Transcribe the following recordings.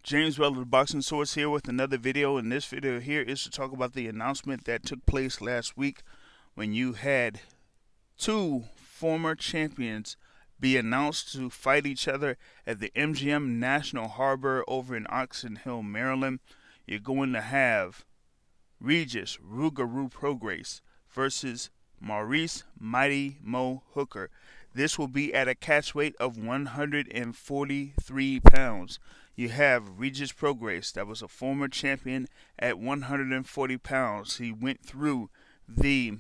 James Weller, the Boxing Source, here with another video. And this video here is to talk about the announcement that took place last week when you had two former champions be announced to fight each other at the MGM National Harbor over in Oxon Hill, Maryland. You're going to have Regis Rougarou Prograis versus Maurice Mighty Mo Hooker. This will be at a catch weight of 143 pounds. You have Regis Prograis, that was a former champion at 140 pounds. He went through the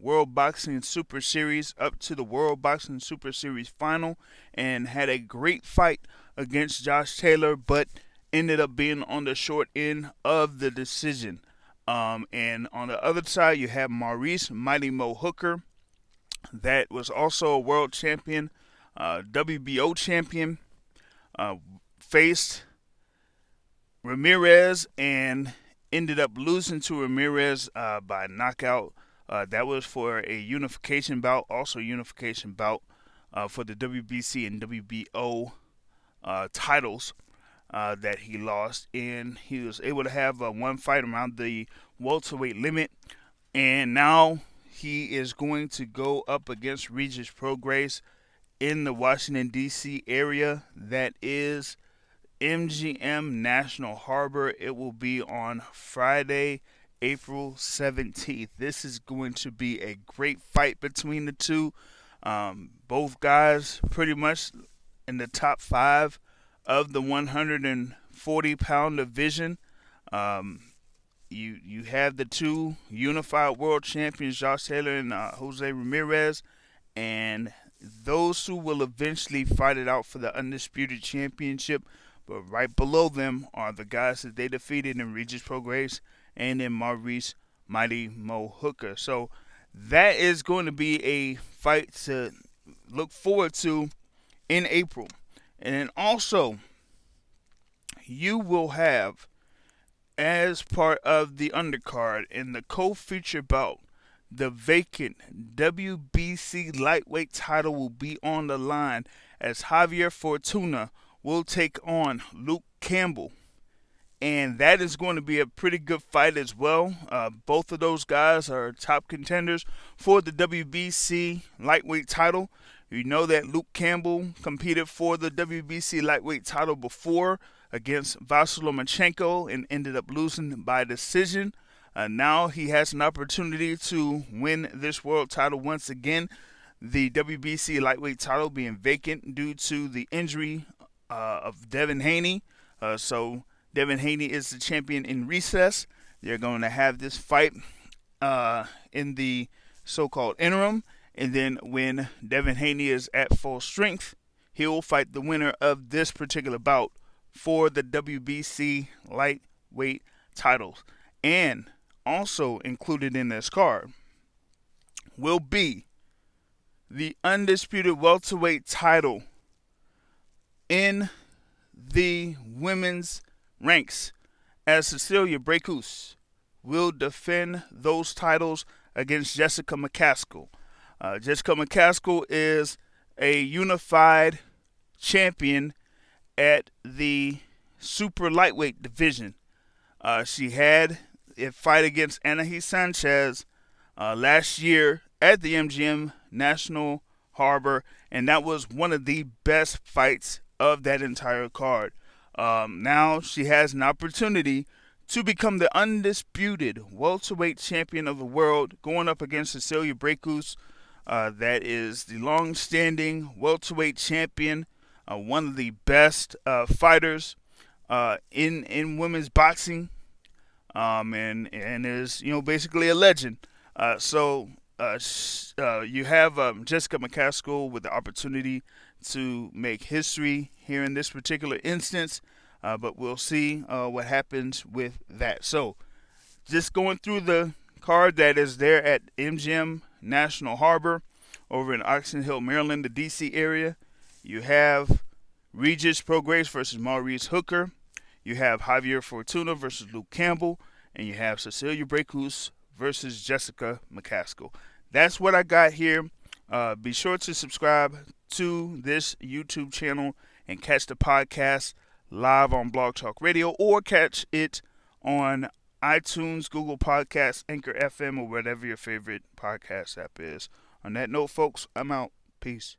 World Boxing Super Series up to the World Boxing Super Series final and had a great fight against Josh Taylor, but ended up being on the short end of the decision. And on the other side, you have Maurice Mighty Mo Hooker, that was also a world champion, WBO champion, faced Ramirez and ended up losing to Ramirez by knockout. That was for a unification bout, also unification bout for the WBC and WBO titles that he lost. And he was able to have one fight around the welterweight limit. And now he is going to go up against Regis Prograis in the Washington, D.C. area. That is MGM National Harbor. It will be on Friday, April 17th. This is going to be a great fight between the two. Both guys pretty much in the top five of the 140-pound division. You have the two unified world champions, Josh Taylor and Jose Ramirez, and those two will eventually fight it out for the undisputed championship. But right below them are the guys that they defeated in Regis Prograis and in Maurice Mighty Mo Hooker. So that is going to be a fight to look forward to in April. And then also, you will have, as part of the undercard in the co-feature bout, the vacant WBC lightweight title will be on the line as Javier Fortuna will take on Luke Campbell. And that is going to be a pretty good fight as well. Both of those guys are top contenders for the WBC lightweight title. You know that Luke Campbell competed for the WBC lightweight title before against Vasily Lomachenko and ended up losing by decision. Now he has an opportunity to win this world title once again. The WBC lightweight title being vacant due to the injury of Devin Haney. So Devin Haney is the champion in recess. They're going to have this fight in the so-called interim. And then when Devin Haney is at full strength, he will fight the winner of this particular bout for the WBC lightweight titles. And also included in this card will be the undisputed welterweight title in the women's ranks, as Cecilia Brækhus will defend those titles against Jessica McCaskill. Jessica McCaskill is a unified champion at the super lightweight division. She had a fight against Anahi Sanchez last year at the MGM National Harbor, and that was one of the best fights of that entire card. Now she has an opportunity to become the undisputed welterweight champion of the world, going up against Cecilia Brækhus. That is the long-standing welterweight champion, one of the best fighters in women's boxing, and is basically a legend. So you have Jessica McCaskill with the opportunity to make history here in this particular instance, but we'll see what happens with that. So just going through the card that is there at MGM National Harbor over in Oxon Hill, Maryland, the DC area. You have Regis Prograis versus Maurice Hooker. You have Javier Fortuna versus Luke Campbell. And you have Cecilia Brækhus versus Jessica McCaskill. That's what I got here. Be sure to subscribe to this YouTube channel and catch the podcast live on Blog Talk Radio, or catch it on iTunes, Google Podcasts, Anchor FM, or whatever your favorite podcast app is. On that note, folks, I'm out. Peace.